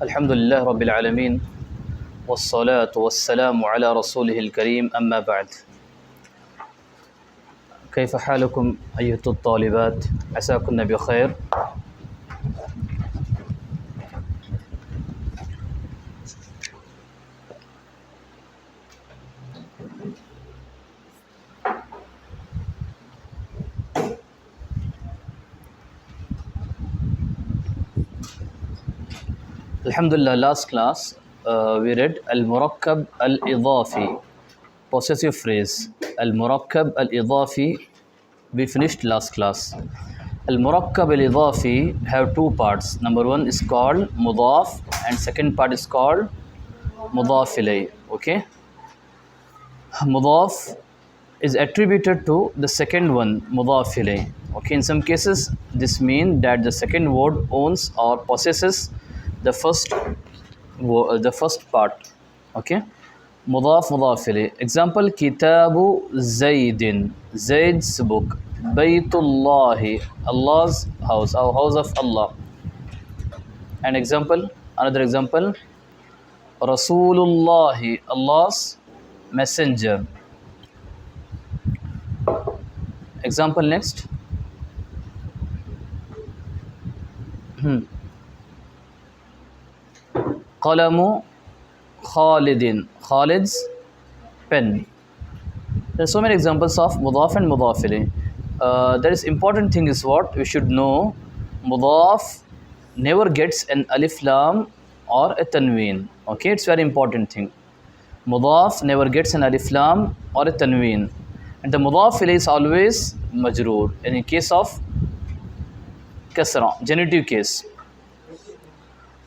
Alhamdulillah Rabbil Alameen والصلاة والسلام على رسوله الكريم أما بعد كيف حالكم أيها الطالبات عساكن بخير. Alhamdulillah, last class we read Al-Murakkab Al-Idafi, possessive phrase. Al-Murakkab Al-Idafi, we finished last class. Al-Murakkab Al-Idafi have two parts. Number one is called Mudaf and second part is called Mudaf ilayh. Okay. Mudaf is attributed to the second one, Mudaf ilayh. Okay, in some cases this means that the second word owns or possesses the first part. Okay, mudaf ilayh. Example: Kitabu Zaydin, Zayd's book. Baytullahi, Allah's house, our house of Allah. And example, another example: Rasulullahi, Allah's messenger. Example next. Qalamu Khalidin, Khalid's pen. There are so many examples of mudaf and mudaf ilayh. There is important thing is what we should know. Mudaf never gets an alif lam or a tanween. Okay, it's very important thing. Mudaf never gets an alif lam or a tanween, and the mudaf ilayh is always majroor. In case of kasra, genitive case,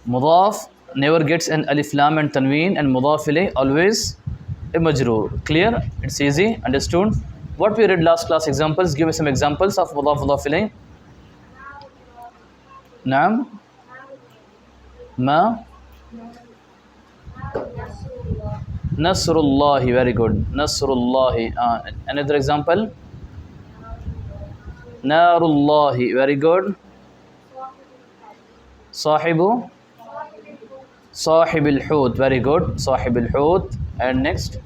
mudaf never gets an alif lam and tanween, and mudaf ilayh always a majroor. Clear? It's easy, understood? What we read last class examples, give me some examples of mudaf ilayh. Naam, ma, Nasrullahi, very good. Nasrullahi. Another example, Narullahi, very good. Sahibu, Sahib al-Hut, very good. Sahib al-Hut. And next,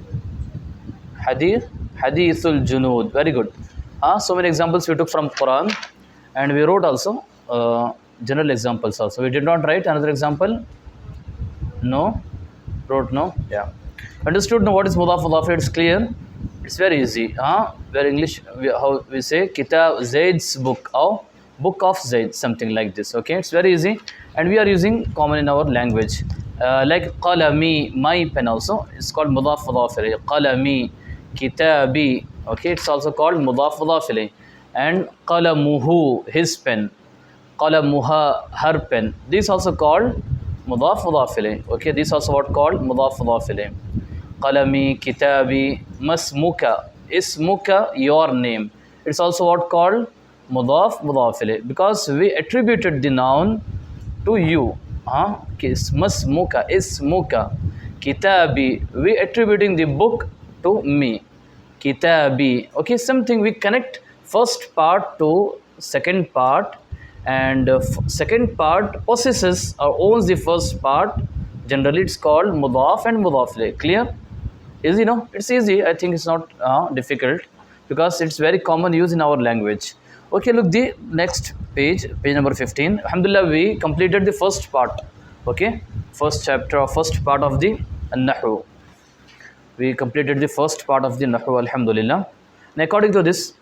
Hadith, Hadithul Junud, very good. So many examples we took from Quran, and we wrote also general examples also. We did not write another example. No, wrote no. Yeah, understood. Now what is mudaf? It's clear. It's very easy. Where English, how we say Kitab Zayd's book, or book of Zayd, something like this. Okay, it's very easy, and we are using common in our language. Like qalami, my pen also, it's called mudaf ilayh. Qalami, kitabi, okay, it's also called mudaf ilayh. And qalamuhu, his pen. Qalamuha, her pen. These also called mudaf ilayh. Okay, these also what called mudaf ilayh. Qalami, kitabi, masmuka, ismuka, your name. It's also what called mudaf ilayh, because we attributed the noun to you. Masmuka, ismuka. Kitabi, we attributing the book to me. Kitabi, okay, something we connect first part to second part, and second part possesses or owns the first part. Generally it's called mudaf and mudaf ilayh. Clear? Easy, no? It's easy. I think it's not difficult, because it's very common use in our language. Okay, look the next page, page number 15. Alhamdulillah, we completed the first part. Okay, first chapter or first part of the An-Nahw. We completed the first part of the Nahw, alhamdulillah. And according to this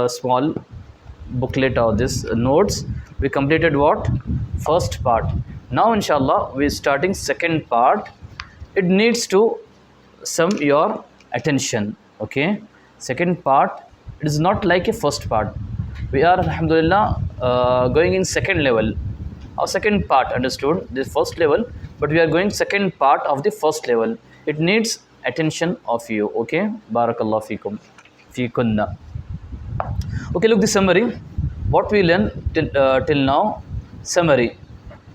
small booklet or this notes, we completed what? First part. Now inshallah we are starting second part. It needs to some your attention. Okay, second part, it is not like a first part. We are alhamdulillah going in second level. Our second part, understood, this first level, but we are going second part of the first level. It needs attention of you. Okay, barakallah fikum, fikunna. Okay, look the summary. What we learned till now. Summary.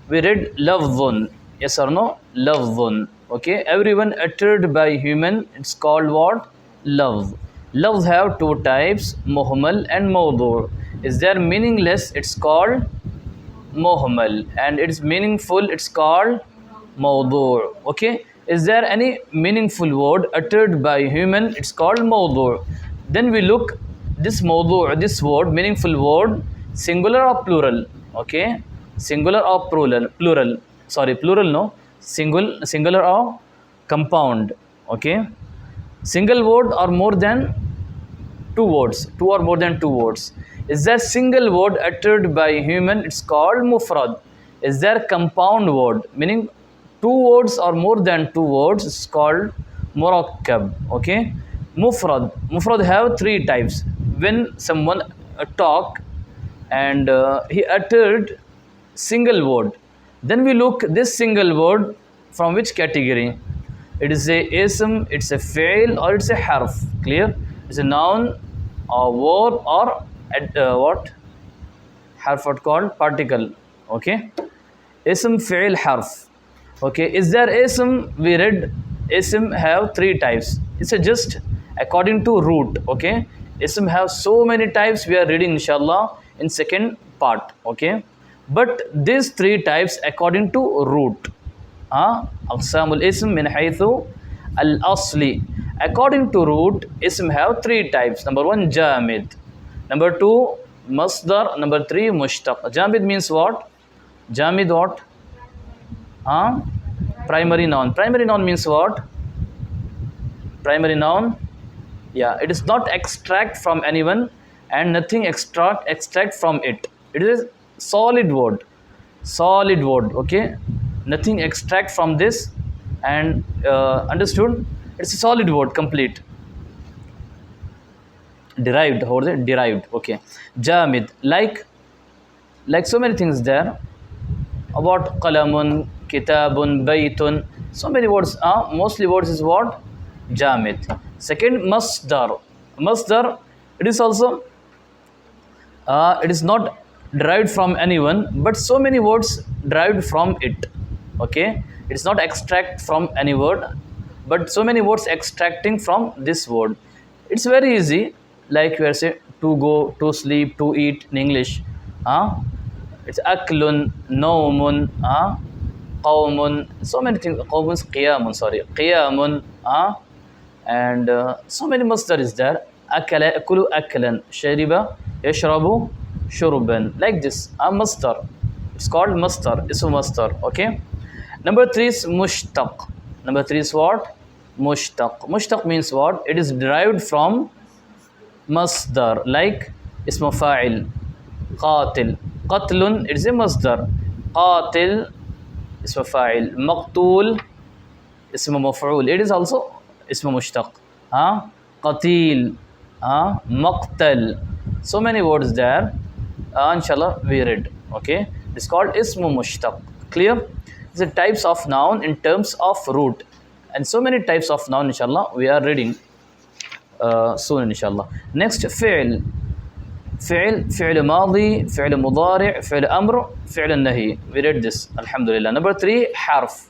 We read lafdhun. Yes or no? Lafdhun. Okay, everyone uttered by human, it's called what? Love. Love have two types, muhmal and mawdu'. Is there meaningless? It's called muhmal. And it's meaningful, it's called Mawdu'. Okay. Is there any meaningful word uttered by human? It's called mawdu'. Then we look this mawdu', this word, meaningful word, singular or plural? Okay. Singular or plural? Plural. Sorry, plural no. Singular or compound. Okay. Single word or more than two words, two or more than two words. Is there single word uttered by human? It's called mufrad. Is there compound word, meaning two words or more than two words? It's called murakkab. Okay. Mufrad have three types. When someone talk and he uttered single word, then we look this single word from which category? It is a ism, it's a fail, or it's a harf. Clear? It's a noun or verb or what? Harf, what called? Particle. Okay. Ism, fail, harf. Okay. Is there ism? We read ism have three types. It's a just according to root. Okay. Ism have so many types. We are reading inshallah in second part. Okay. But these three types according to root. أقسام الاسم من حيث الأصل. According to root, ism have three types. Number one, jamid. Number two, masdar. Number three, mushtaq. Jamid means what? Jamid what? Primary noun. Primary noun means what? Primary noun. Yeah, it is not extract from anyone and nothing extract from it. It is a solid word. Solid word. Okay. Nothing extract from this and understood? It's a solid word, complete. Derived, how is it? Derived. Okay. Jamid, like so many things there. About qalamun, kitabun, baytun. So many words. Mostly words is what? Jamid. Second, masdar. Masdar, it is also it is not derived from anyone, but so many words derived from it. Okay, it's not extract from any word, but so many words extracting from this word. It's very easy, like we are saying to go, to sleep, to eat in English. It's aklun, naumun, qawmun, so many things. Qawmun, qiyamun, sorry, qiyamun, and so many masdar is there. Akala, akulu, akalan, shariba, yashrabu, shurban, like this. Masdar. It's called masdar. It's a masdar. Okay. Number three is mushtaq. Number three is what? Mushtaq. Mushtaq means what? It is derived from masdar, like ismu fa'il, qatil. Qatlun, it is a masdar. Qatil, ismu fa'il. Maqtul, ismu maf'ul. It is also ismu mushtaq. Qatil, maqtal. So many words there. Inshallah, we read. Okay. It's called ismu mushtaq. Clear? The types of noun in terms of root, and so many types of noun inshallah we are reading soon inshallah. Next, fi'l. فعل ماضي, فعل مضارع, فعل أمر, فعل النهي. We read this, alhamdulillah. Number three, حرف.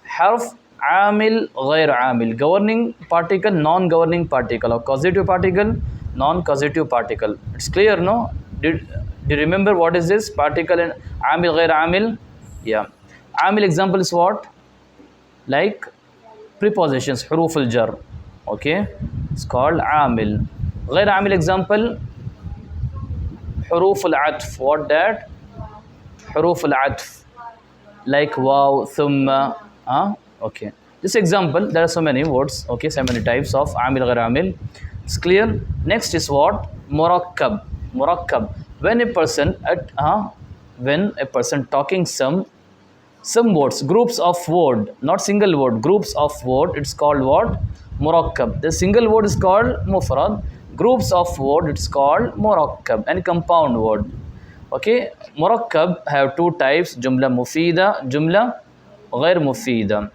حرف عامل غير عامل, governing particle, non-governing particle, or causative particle, non-causative particle. It's clear, no? Do you remember what is this particle and عامل غير عامل? Yeah. عامل example is what? Like prepositions, حروف الجر. Okay, it's called عامل. غير عامل example, حروف العطف. What that? حروف العطف, like واو, ثم. Okay, this example, there are so many words. Okay, so many types of عامل غير عامل. It's clear. Next is what? مُرَكَّب. مُرَكَّب, when a person talking some words, groups of word, not single word, groups of word, it's called what? Murakkab. The single word is called mufrad, groups of word, it's called murakkab, and compound word. Okay, murakkab have two types, jumla mufida, jumla ghair mufida.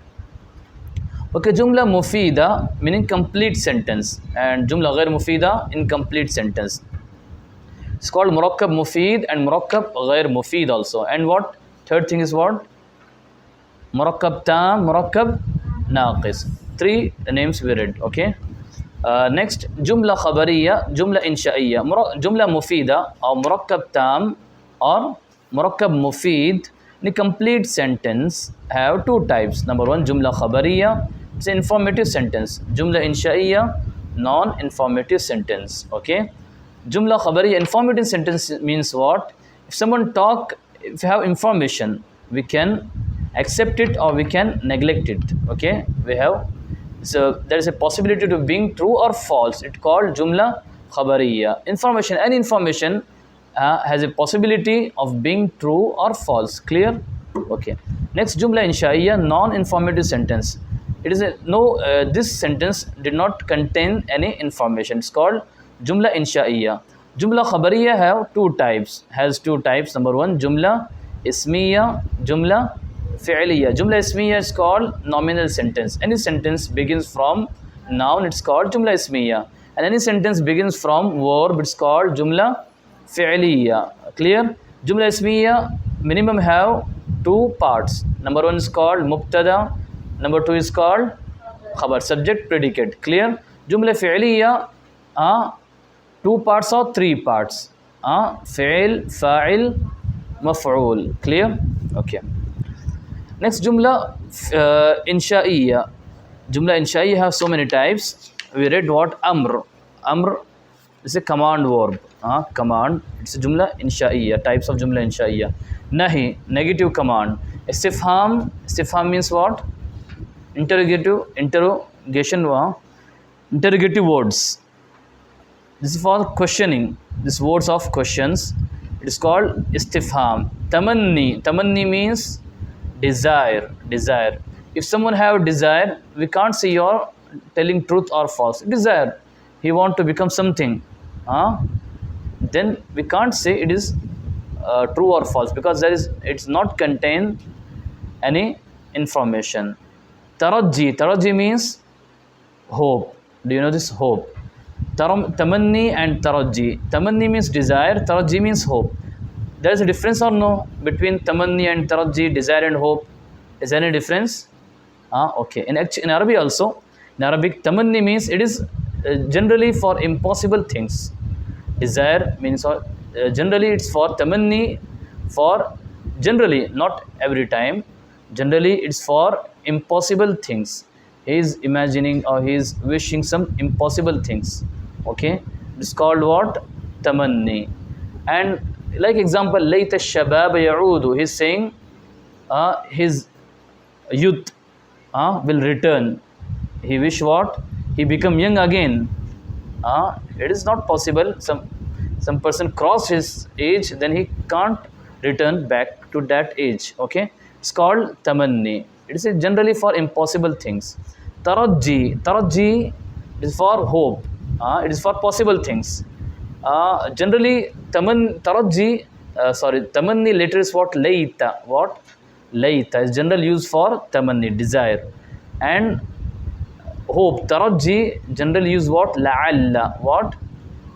Okay, jumla mufida meaning complete sentence, and jumla ghair mufida incomplete sentence. It's called murakkab mufid and murakkab ghair mufid also. And what? Third thing is what? Murakkab tam, murakkab naqis. Three names we read. Okay. Next, jumla khabariya, jumla insha'iyya. Jumla mufida or murakkab tam or murakkab mufid The complete sentence have two types. Number one, jumla khabariya, it's an informative sentence. Jumla inshaiya, non-informative sentence. Okay. Jumla khabariya, informative sentence means what? If someone talk, if you have information, we can accept it or we can neglect it. Okay. We have, so there is a possibility to being true or false. It's called jumla khabariya. Information, any information has a possibility of being true or false. Clear? Okay. Next, jumla inshaiya, non-informative sentence. It is a no. This sentence did not contain any information. It's called jumla inshaiya. Jumla khabariya have two types. Has two types. Number one, jumla ismiya, jumla fi'liya. Jumla ismiya is called nominal sentence. Any sentence begins from noun, it's called jumla ismiya. And any sentence begins from verb, it's called jumla fi'liya. Clear? Jumla ismiya minimum have two parts. Number one is called mubtada. Number two is called khabar, subject, predicate. Clear? Jumla fi'liya, two parts or three parts. Fi'l, fa'il, maf'ul. Clear? Okay. Next, jumla insha'iyya. Jumla insha'iyya have so many types. We read what? Amr. Amr is a command verb. Command. It's a jumla insha'iyya. Types of jumla insha'iyya. Nahi, negative command. Istifham. Istifham means what? Interrogative. Interrogation. Interrogative words. This is for questioning. These words of questions. It is called istifham. Tamanni. Tamanni means desire. Desire. If someone have desire, we can't say you're telling truth or false. Desire. He want to become something. Then we can't say it is true or false, because it's not contain any information. Taraji. Taraji means hope. Do you know this? Hope. Tamanni and taraji. Tamanni means desire. Taraji means hope. There is a difference or no between tamanni and taraji, desire and hope? Is there any difference? Okay. In Arabic also, in Arabic, tamanni means it is generally for impossible things. Desire means generally it's for tamanni, for generally, not every time. Generally, it's for impossible things. He is imagining or he is wishing some impossible things. Okay, it's called what? Tamanni. And like example, layta shabab ya'udu. He's saying his youth will return. He wish what? He become young again. It is not possible. Some person cross his age, then he can't return back to that age. Okay, it's called tamanni. It is generally for impossible things. Taraji. Taraji is for hope. It is for possible things. Generally, tamanni later is what? Layta. What? Layta is general use for tamanni, desire. And hope, taraji, general use what? La'alla. What?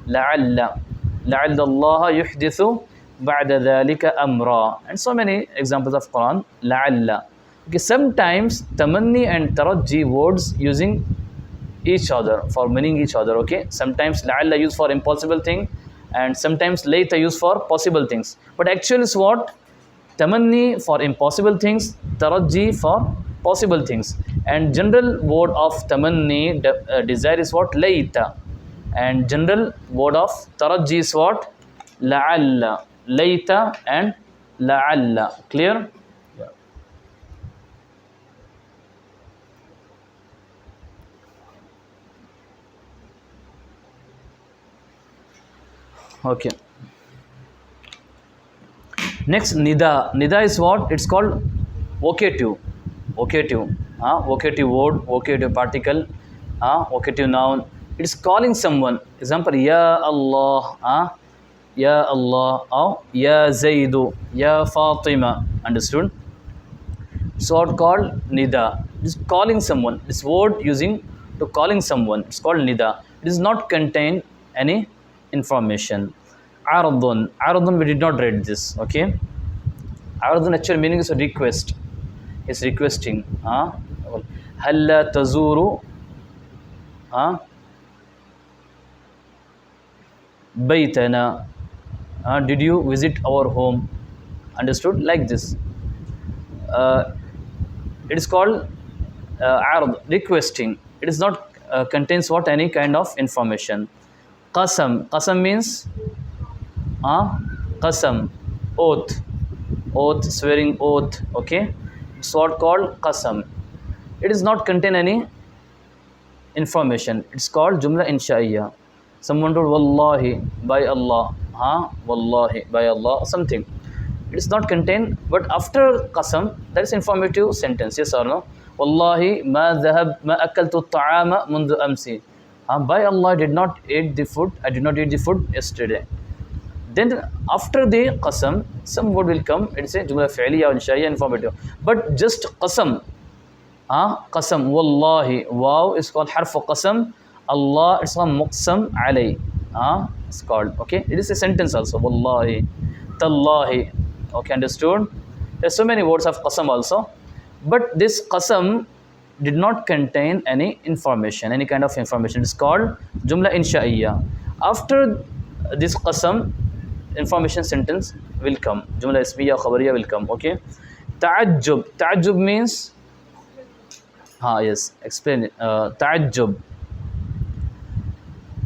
La'alla. La'alla Allah yuhdithu ba'da dhalika amra. And so many examples of Quran. La'alla. Okay, sometimes tamanni and taraji words using each other for meaning each other. Okay, sometimes la'alla used for impossible thing, and sometimes layta used for possible things. But actually is what? Tamanni for impossible things, taraji for possible things. And general word of tamanni, desire, is what? Layta. And general word of taraji is what? La'alla. Layta and la'alla. Clear? Yeah. Okay. Next, nida. Nida is what? It's called vocative. Vocative. Vocative word, vocative particle, vocative noun. It's calling someone. Example, Ya Allah, Ya Allah, or Ya Zaidu, Ya Fatima. Understood? It's what called nida. It's calling someone. This word using to calling someone. It's called nida. It does not contain any information. Aradun. Aradun, we did not read this. Okay. Aradun actual meaning is a request. It's requesting. Halla tazuru baytana. Did you visit our home? Understood? Like this. uh, it is called ard, requesting. It is not contains what, any kind of information. Qasam, qasam means qasam, oath, oath, swearing oath. Okay, it's what called qasam. It does not contain any information. It's called jumla insha'iyya. Someone told wallahi, by Allah, wallahi, by Allah, something. It is not contained, but after qasam, that is informative sentence. Yes or no? Wallahi ma akaltu ta'ama mundu amsi. By Allah, I did not eat the food. I did not eat the food yesterday. Then after the qasam, some word will come. It's a jumla fi'liya or insha'iyya, informative. But just qasam, qasam, wallahi, wow is called harf qasam. Allah, it's called muqsam alay. It's called, okay. It is a sentence also. Wallahi, tallahi. Okay, understood? There's so many words of qasam also. But this qasam did not contain any information, any kind of information. It's called jumla insha'iyya. After this qasam, information sentence will come. Jumla ismiya, khabariya will come. Okay. Ta'ajjub. Ta'ajjub means, yes, explain it. Ta'ajjub.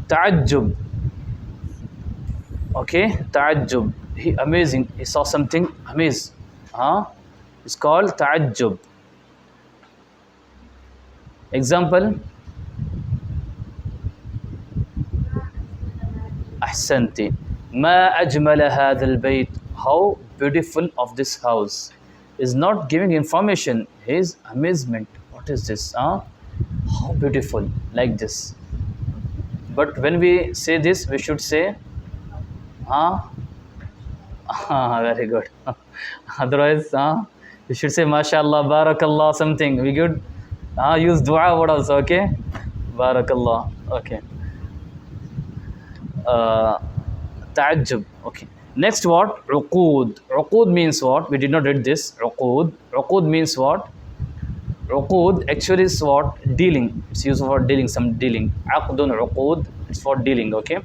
Ta'ajjub. Okay, ta'ajjub. He amazing. He saw something amazing. It's called ta'ajjub. Example. Ahsanti. Ma ajmala hadha al-bayt. How beautiful of this house. Is not giving information. His amazement. What is this? How beautiful. Like this. But when we say this, we should say, very good. Otherwise, you should say, mashallah, barakallah, something. We could use dua word also, okay? Barakallah, okay. Ta'ajjub, okay. Next word, uqood. Uqood means what? We did not read this. Uqood. Uqood means what? Uqood actually is what? Dealing. It's used for dealing, some dealing. Aqdun uqood, it's for dealing, okay?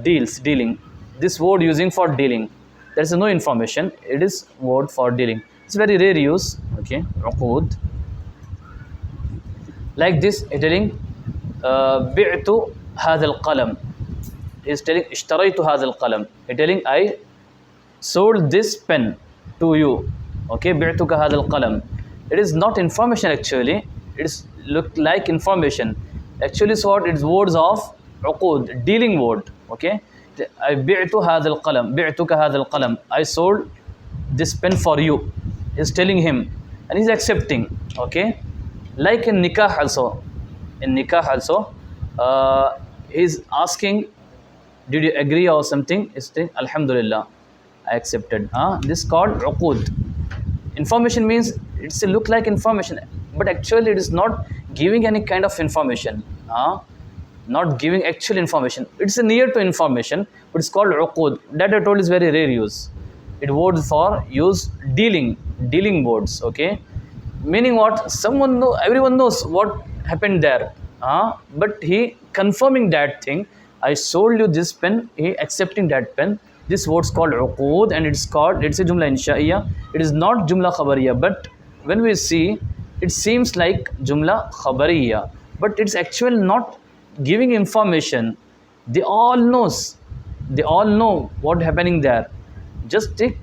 Deals, dealing. This word using for dealing. There is no information. It is word for dealing. It's very rare use, okay? Uqood. Like this, telling, bi'tu hadha al-qalam. He's telling, ishtaraytu hadha al-qalam. He's telling, I sold this pen to you. Okay, bi'tuka hadha al-qalam. It is not information actually. It is look like information. Actually, it's what? It's words of uqood, dealing word. Okay, I bi'tu hadha al-qalam. Bi'tuka hadha al-qalam. I sold this pen for you. He's telling him, and he's accepting. Okay, like in nikah also. In nikah also, he's asking, did you agree or something? He's saying, alhamdulillah, I accepted. This is called uqood. Information means it's a look like information, but actually it is not giving any kind of information. Not giving actual information. It's a near to information, but it's called uqood. That I told is very rare use. It words for use dealing words. Okay, meaning what? Someone know, everyone knows what happened there. But he confirming that thing. I sold you this pen. He accepting that pen. This word's called uqood, and it's a jumla insha'iyya. It is not jumla khabariya, but when we see, it seems like jumla khabariya, but it's actually not giving information. They all know what happening there. Just take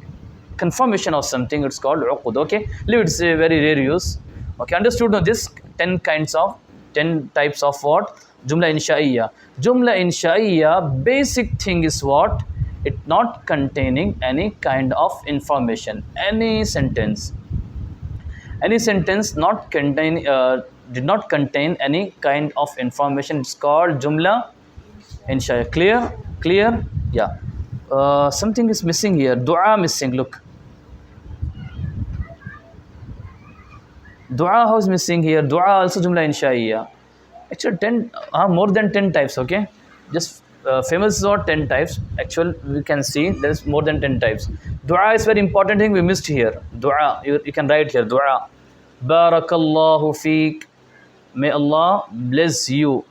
confirmation of something. It's called uqood. Okay, leave it's a very rare use. Okay, understood now this 10 types of what? Jumla insha'iyya. Jumla insha'iyya, basic thing is what? It not containing any kind of information. Any sentence not contain did not contain any kind of information. It's called jumla insha'iyya. Clear? Yeah. Something is missing here. Dua missing. Look. Dua how is missing here? Dua also jumla insha'iyya. Actually, more than 10 types. Okay, just famous is what 10 types. Actually, we can see there is more than 10 types. Dua is very important thing we missed here. Dua, you can write here. Dua. Barakallahu feek. May Allah bless you.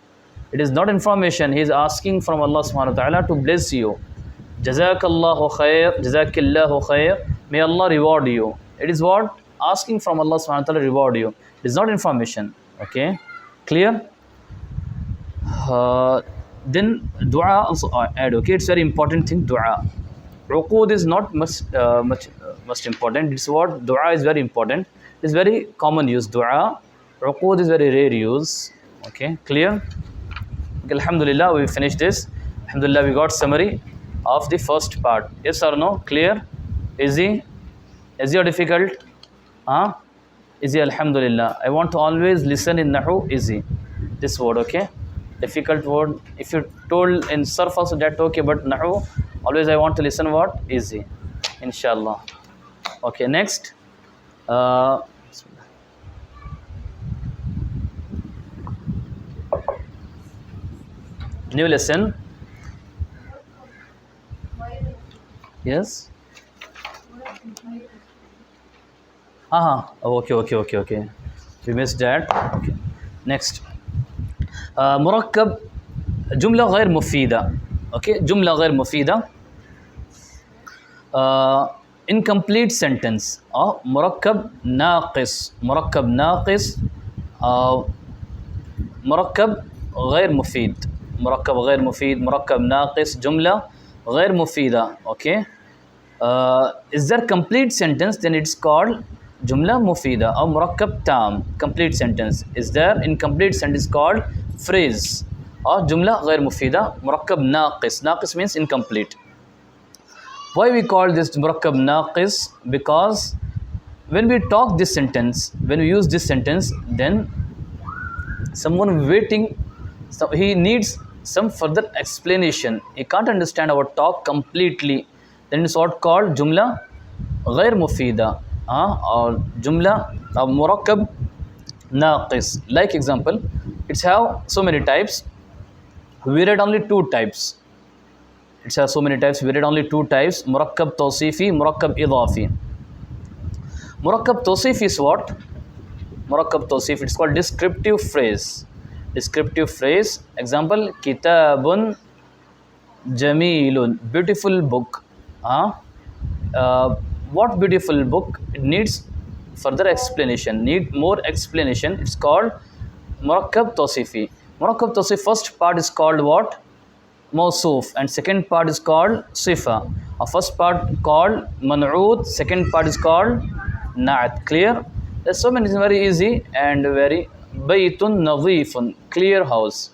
It is not information. He is asking from Allah subhanahu wa ta'ala to bless you. Jazakallahu khair. Jazakillahu khair. May Allah reward you. It is what? asking from Allah subhanahu wa ta'ala reward you. It is not information. Okay, clear? Then dua also add. Okay, it's very important thing. Dua. Uqud is not much important. It's what dua is very important. It's very common use. Dua. Uqud is very rare use. Okay, clear? Okay, alhamdulillah, we finished this. Alhamdulillah, we got summary of the first part. Yes or no? Clear? Easy? Easy or difficult? Huh? Easy, alhamdulillah. I want to always listen in Nahw, easy. This word, okay? Difficult word. If you told in Surf also that okay, but Nahw, always I want to listen what? Easy. Inshallah. Okay, next. New lesson. Yes. Okay. We missed that. Okay. Next. مركب جملة غير مفيدة. Okay. جملة غير مفيدة. Incomplete sentence. مركب ناقص. مركب ناقص. مركب غير مفيد. مركب غير مفيد. مركب ناقص. جملة غير مفيدة. Okay. Is there complete sentence? Then it's called جملة مفيدة أو مركب تام. Complete sentence. Is there incomplete sentence called phrase or جملة غير مفيدة. مركب ناقص. ناقص means incomplete. Why we call this مركب ناقص? Because when we talk this sentence, when we use this sentence, then someone waiting, so he needs some further explanation. He can't understand our talk completely. Then it's what called جملة غير مفيدة. Or jumla or murakkab naqis. Like example, it's have so many types. We read only two types. It's have so many types. We read only two types. Murakkab tawsifi, murakkab idafi. Murakkab tawsif is what? Murakkab tawsif. It's called descriptive phrase. Descriptive phrase. Example: kitabun jamilun. Beautiful book. What beautiful book? It needs further explanation, need more explanation. It's called murakkab tawsifi. Murakkab tawsif, first part is called what? Mawsuf, and second part is called sifa. First part called man'ud, second part is called na'at. Clear? There's so many, it's very easy and very baytun nadhifun, clear house.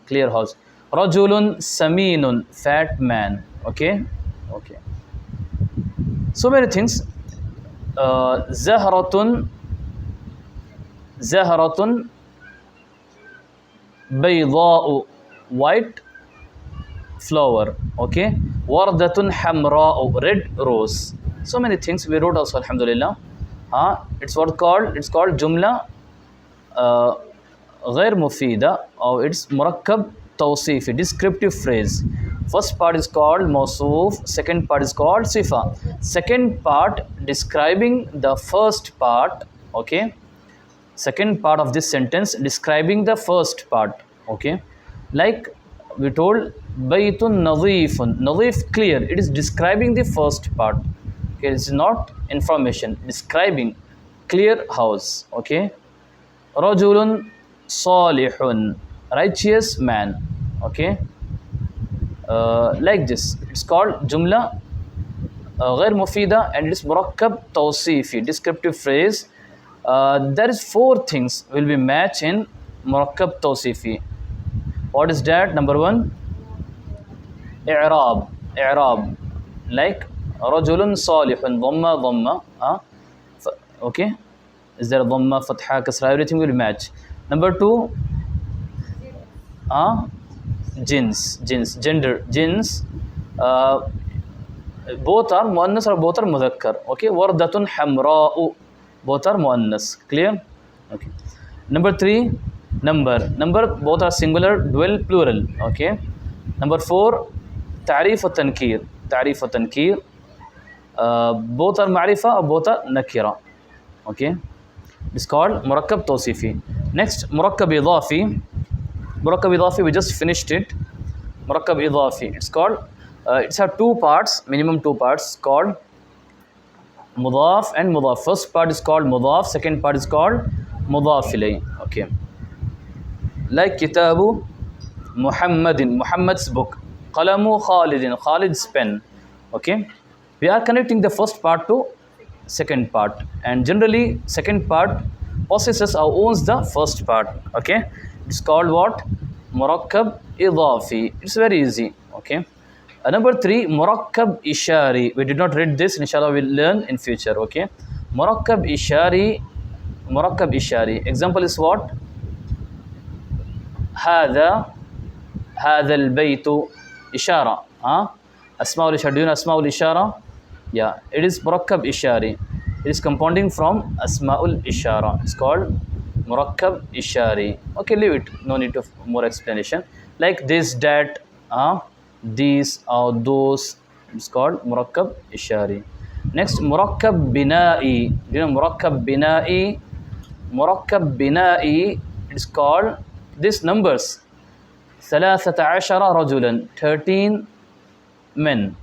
Clear house. Rajulun saminun, fat man. Okay. So many things. Zahratun bayda'u, white flower. Okay. Wardatun hamra'u, red rose. So many things we wrote also, alhamdulillah. It's what called? It's called jumla غير مفيدة, or it's murakkab tawsifi, descriptive phrase. First part is called mawsuf, second part is called sifa. Second part describing the first part. Okay. Second part of this sentence describing the first part. Okay. Like we told baytun nadhifun. Nadhif, clear. It is describing the first part. Okay. It's not information. Describing clear house. Okay. Rajulun salihun, righteous man. Okay. Like this, it's called jumla غير مفيدة, and it's murakkab tawsifi, descriptive phrase. There is four things will be match in murakkab tawsifi. What is that? Number one, i'rab. Like rajulun salihun, dhamma. Okay. Is there dhamma, fatha, kasra? Everything will match. Number two, jins, gender, jins. Both are muannas or both are mudhakkar. Okay. Wardatun hamra'u, both are muannas. Clear? Okay. Number three, number, both are singular, dual, plural. Okay. Number four, ta'rif wa tankir. Both are ma'rifa or both are nakira. Okay. It's called murakkab tawsifi. Next, murakkab idafi. We just finished it. Murakkab idafi. It's called, it's have two parts, minimum two parts, called Mudaf and mudaf. First part is called mudaf, second part is called mudaf ilayh. Okay. Like Kitabu Muhammadin, Muhammad's book. Qalamu Khalidin, Khalid's pen. Okay. We are connecting the first part to second part, and generally second part possesses or owns the first part. Okay. It's called what? Murakkab Idafi. It's very easy. Okay. Number three, Murakkab Ishari. We did not read this. Inshallah, we'll learn in future. Okay. Murakkab Ishari. Murakkab Ishari. Example is what? هذا هذا البيت إشارة. أسماء الإشارة. Do you know أسماء الإشارة? Yeah, it is murakkab ishari. It is compounding from asma'ul ishara. It's called murakkab ishari. Okay, leave it. No need of more explanation. Like this, that, these, or those. It's called murakkab ishari. Next, murakkab bina'i. Do you know murakkab bina'i? Murakkab bina'i. It's called these numbers. 13 رجلا. 13 men.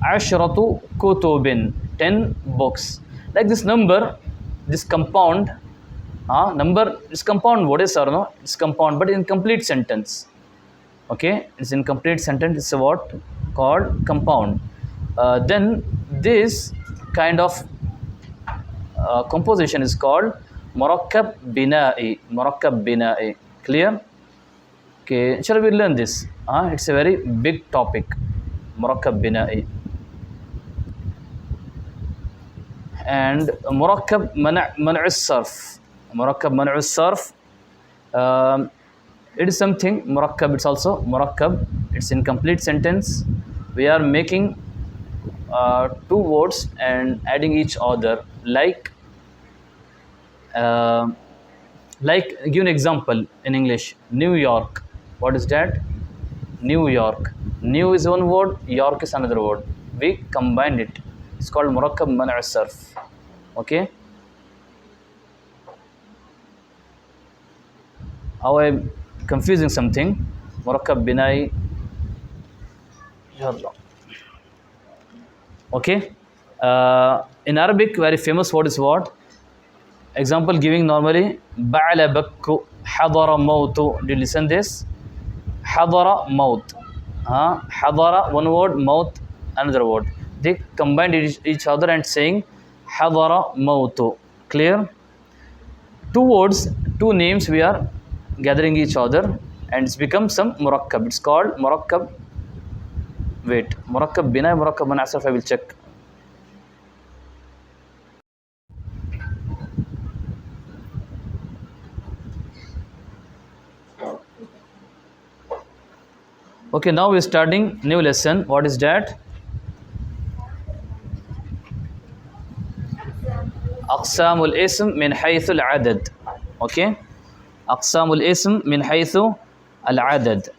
Ashratu kutubin, 10 books. Like this number, this compound, number is compound. What is or no? It's compound, but in complete sentence. Okay, it's in complete sentence. It's what called compound. Then this kind of composition is called murakkab bina'i. Murakkab bina'i. Clear? Okay, shall we learn this? It's a very big topic. Murakkab bina'i. And murakkab man'us sarf. Murakkab man'us sarf. It is something murakkab. It's also murakkab. It's in complete sentence. We are making two words and adding each other. Like give an example in English. New York. What is that? New York. New is one word. York is another word. We combined it. It's called murakkab man'us sarf. Okay. How I'm confusing something. Murakkab binai. Okay. In Arabic, very famous word is what? Example giving normally. Ba'ala bakku hadara mautu. Did you listen this? Hadara maut. Hadara, one word, maut, another word. They combined each other and saying hadara mautu. Clear? Two words, two names we are gathering each other and it's become some murakkab. It's called murakkab. Wait, murakkab binai, murakkab man'us sarf. I will check. Okay, now we're starting new lesson. What is that? أقسام الاسم من حيث العدد. Okay. أقسام الاسم من حيث العدد.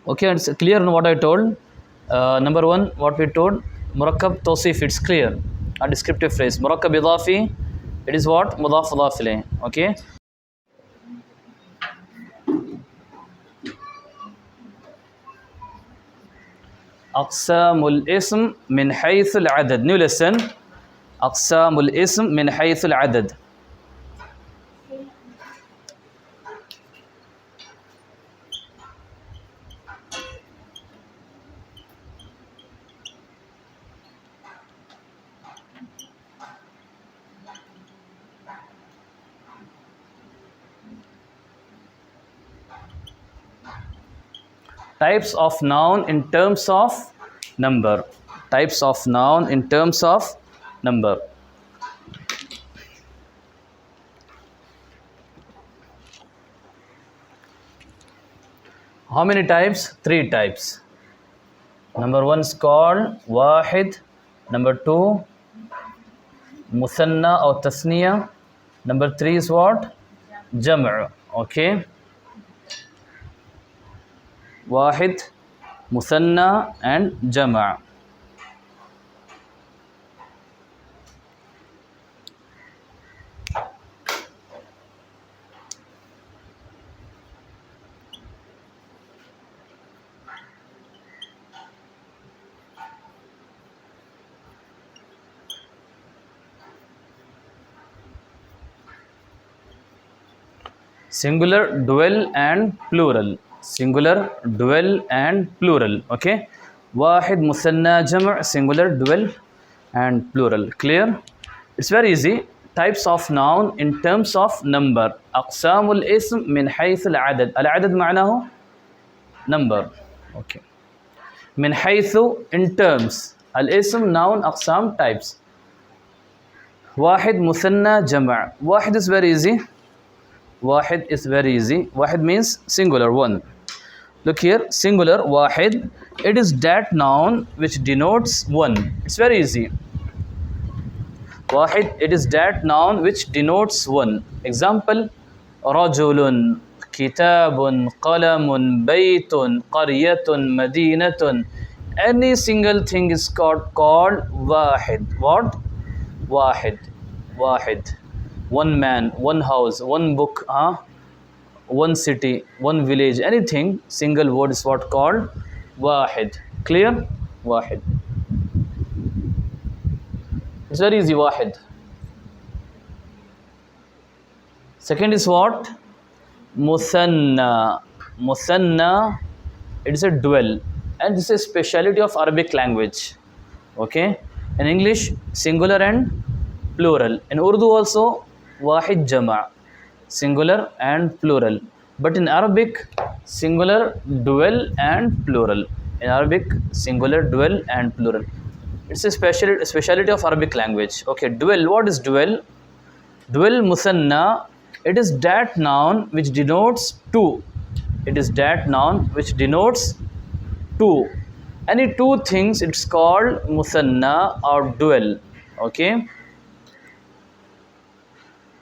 Okay, it's clear on what I told. Number one, what we told, murakkab tawsif, it's clear. A descriptive phrase. Murakkab idafi, it is what? Mudaf mudaf ilayh. Okay. أقسام الاسم من حيث العدد. New lesson. أقسام الاسم من حيث العدد. Types of noun in terms of number. Types of noun in terms of number. How many types? 3 types. Number 1 is called wahid. Number 2, musanna or tasniya. Number 3 is what? Jam'. Okay. Wahid, musanna and jama'. Singular, dual and plural. Singular, dual and plural. Okay. Wahid, musanna, jama', singular, dual and plural. Clear? It's very easy. Types of noun in terms of number. أقسام الاسم من حيث العدد. العدد معناه number. Okay. من حيث in terms. الاسم noun أقسام types. واحد مثنى جمع. واحد is very easy. واحد is very easy. واحد means singular, one. Look here, singular, واحد. It is that noun which denotes one. It's very easy. واحد, it is that noun which denotes one. Example, رجل, كتاب, قلم, بيت, قرية, مدينة. Any single thing is called واحد. What? واحد. واحد. One man, one house, one book, one city, one village, anything, single word is what called wahid. Clear? Wahid. It's very easy, wahid. Second is what? Musanna. Musanna, it is a dual, and this is a speciality of Arabic language. Okay? In English, singular and plural. In Urdu also, wahid jama', singular and plural. But in Arabic, singular, dual and plural. In Arabic, singular, dual and plural. It's a speciality of Arabic language. Okay, dual. What is dual? Dual, musanna, it is that noun which denotes two. It is that noun which denotes two. Any two things, it's called musanna or dual. Okay.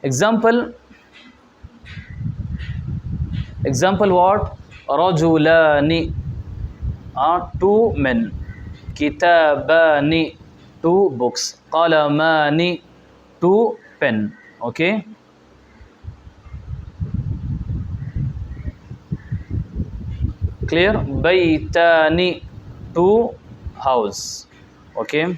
Example what? Rajulani, two men. Kitabani, two books. Qalamani, two pen. Okay. Clear? Baytani, two house. Okay.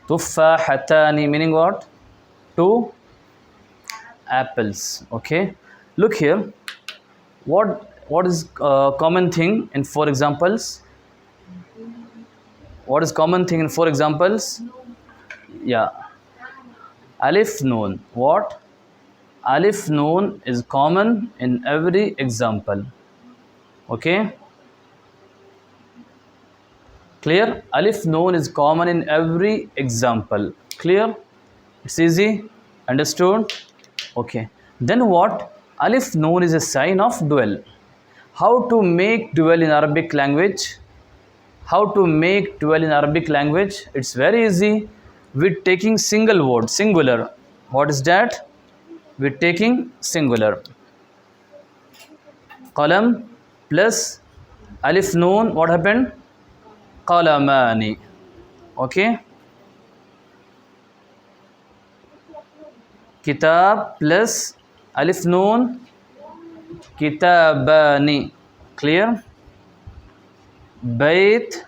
Tuffahatani, meaning what? Two apples. Okay. Look here. What is common thing in 4 examples? What is common thing in 4 examples? Yeah. Alif noon. What? Alif noon is common in every example. Okay. Clear? Alif noon is common in every example. Clear? It's easy. Understood? Okay. Then what? Alif noon is a sign of dual. How to make dual in Arabic language? How to make dual in Arabic language? It's very easy. With taking single word, singular. What is that? With taking singular. Qalam plus alif noon. What happened? Qalamani. Okay. Kitab plus alif noon. Kitabani. Clear? Bait.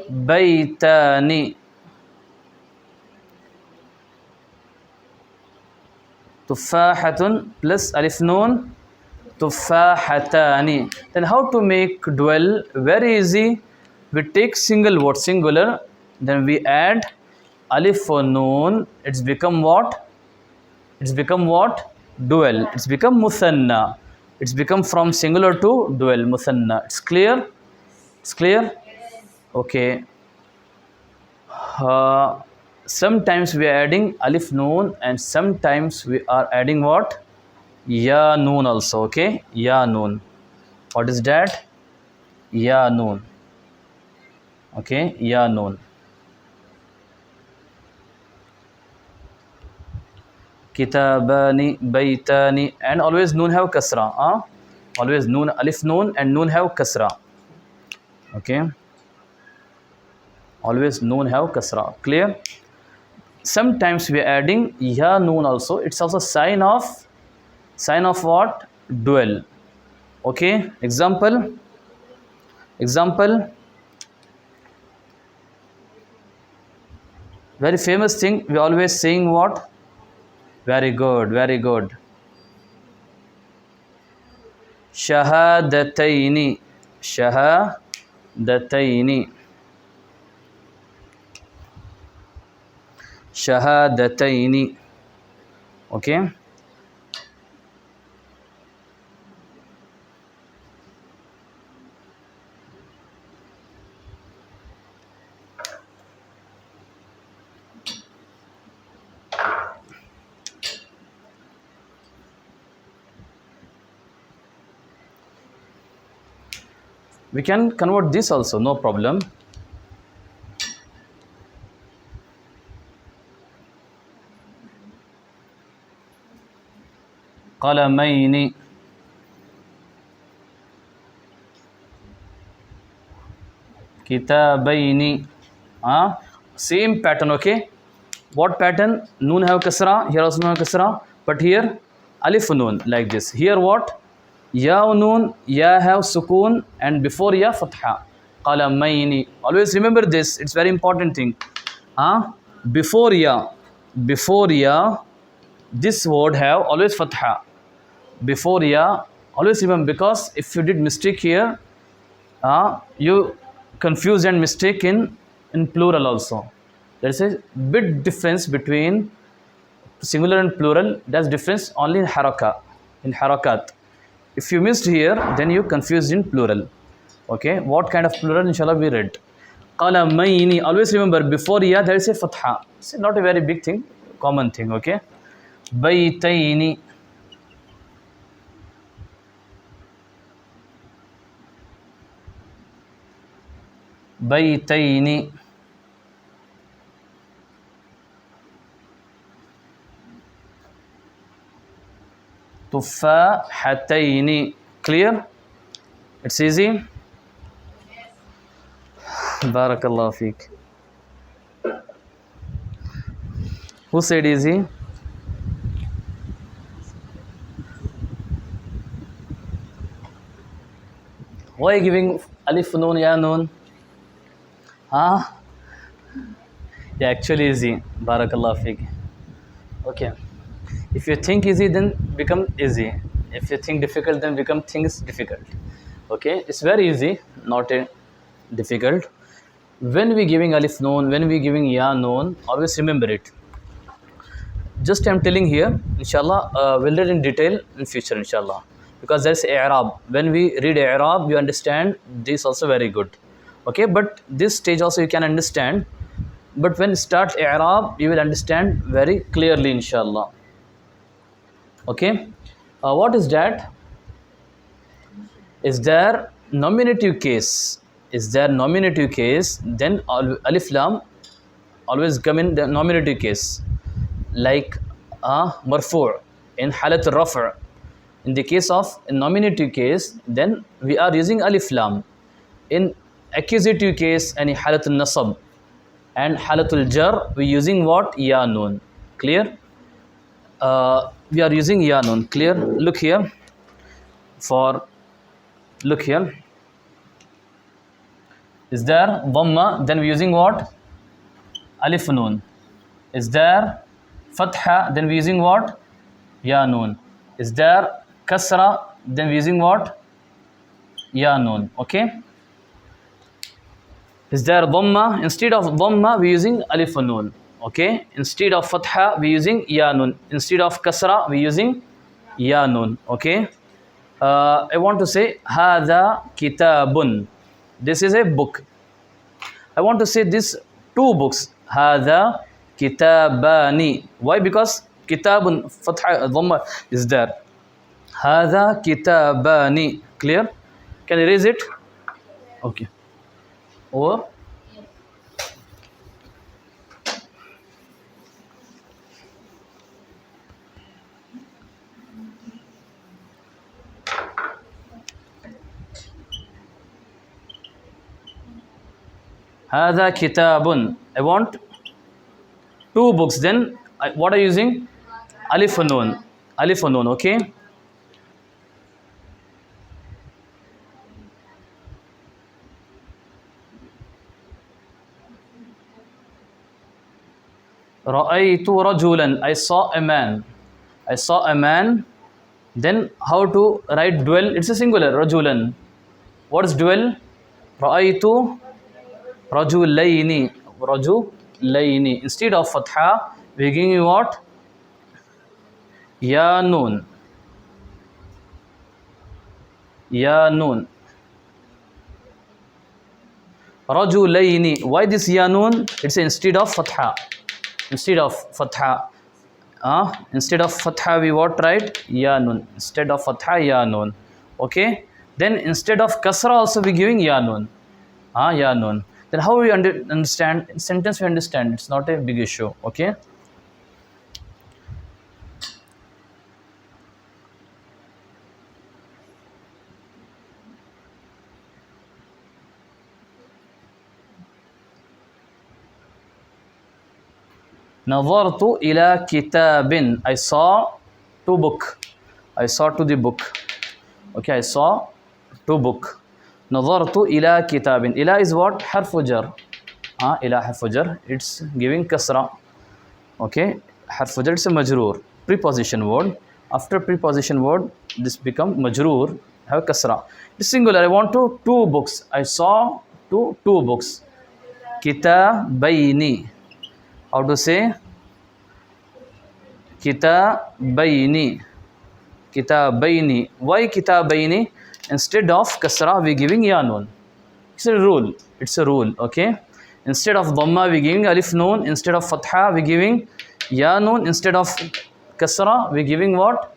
Baitani. Tuffahatun plus alif noon. Tuffahatani. Then how to make dual? Very easy. We take single word, singular. Then we add alif or noon. It's become what? It's become what? Dual. It's become muthanna. It's become from singular to dual, muthanna. It's clear? It's clear? Okay. Sometimes we are adding alif noon and sometimes we are adding what? Ya noon also. Okay. Ya noon. What is that? Ya noon. Okay. Ya noon. Kitabani, baitani, and always noon have kasra. Always noon, alif noon and noon have kasra. Okay. Always noon have kasra. Clear? Sometimes we are adding ya noon also. It's also sign of what? Dual. Okay. Example. Very famous thing. We always saying what? Very good. Very good. Shahadataini. Shahadataini. Shahadataini. Okay. We can convert this also, no problem. Qalamaini. Kitabaini. Same pattern, okay? What pattern? Noon have kasra, here also noon have kasra, but here alif noon, like this. Here what? Ya noon, ya have sukoon, and before ya fatha. Qalamaini. Always remember this, it's very important thing. Before ya, this word have always fatha. Before ya, always remember, because if you did mistake here, you confuse and mistake in plural also. There is a big difference between singular and plural. There's difference only in harakat. If you missed here, then you confused in plural. Okay, what kind of plural? Inshallah we read. Qalamaini. Always remember, before ya there is a fatha. It's not a very big thing, common thing. Okay. Baitaini. Baitaini. Tuffahataini. Clear? It's easy. Barakallah feek. Who said easy? Why giving alif noon, ya noon? Yeah, actually easy. Barakallah feek. Okay. If you think easy, then become easy. If you think difficult, then become things difficult. Okay, it's very easy, not a difficult. When we giving alif noon, when we giving ya noon, always remember it. Just I'm telling here, inshallah, we'll read in detail in future, inshallah. Because there's i'rab. When we read i'rab, you understand this also very good. Okay, but this stage also you can understand. But when start i'rab, you will understand very clearly, inshallah. Okay, what is that? Is there nominative case? Is there nominative case? Then alif lam always come in the nominative case, like marfu' in halat al-raf'. In the case of nominative case, then we are using alif lam. In accusative case, any halat al-nasab and halat al-jar, we using what? Ya nun. Clear? We are using ya nun. Clear? Look here. Look here. Is there dhamma? Then we using what? Alif nun. Is there fatha? Then we using what? Ya nun. Is there kasra? Then we using what? Ya nun. Okay. Is there dhamma? Instead of dhamma, we using alif nun. Okay. Instead of fatha, we using ya nun. Instead of kasra, we using ya nun. Okay. I want to say hadha kitabun. This is a book. I want to say this two books. Hadha kitabani. Why? Because kitabun fatha dhamma is there. Hadha kitabani. Clear? Can you erase it? Okay. Over. Hadha kitabun. I want two books. Then what are you using? Alif nun. Alif nun. Okay. Ra'aytu rajulan. I saw a man. I saw a man. Then how to write dual? It's a singular. Rajulan. What is dual? Ra'aytu rajulaini. Rajulaini. Instead of fatha, we give you what? Ya nun. Ya nun. Rajulaini. Why this ya nun? It's instead of fatha. Instead of fatha. Instead of fatha, we what write? Ya nun. Instead of fatha, ya nun. Okay. Then instead of kasra also we giving ya nun. Ya nun. Then how we understand? In sentence we understand. It's not a big issue. Okay. Nazartu ila kitabin. I saw two book. I saw to the book. Okay, I saw two book. Nazartu ila kitabin. Ila is what? Harfu jar. Ila harfu jar. It's giving kasra. Okay, harfu jar. It's a majroor. Preposition word. After preposition word, this become majroor. Have kasra. It's singular. I want to two books. I saw two books. Kitabaini. How to say? Kitabaini. Kitabaini. Why kitabaini? Instead of kasra, we giving ya nun. It's a rule. It's a rule. Okay. Instead of dhamma, we giving alif nun. Instead of fatha, we giving ya nun. Instead of kasra, we giving what?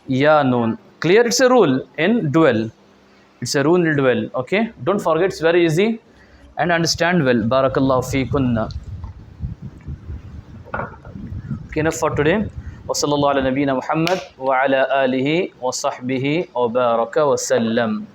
Ya nun. Clear? It's a rule in dual. It's a rule in dual. Okay. Don't forget. It's very easy and understand well. Barakallahu feekunna. Okay, enough for today. وصلى الله على نبينا محمد وعلى آله وصحبه وبارك وسلم.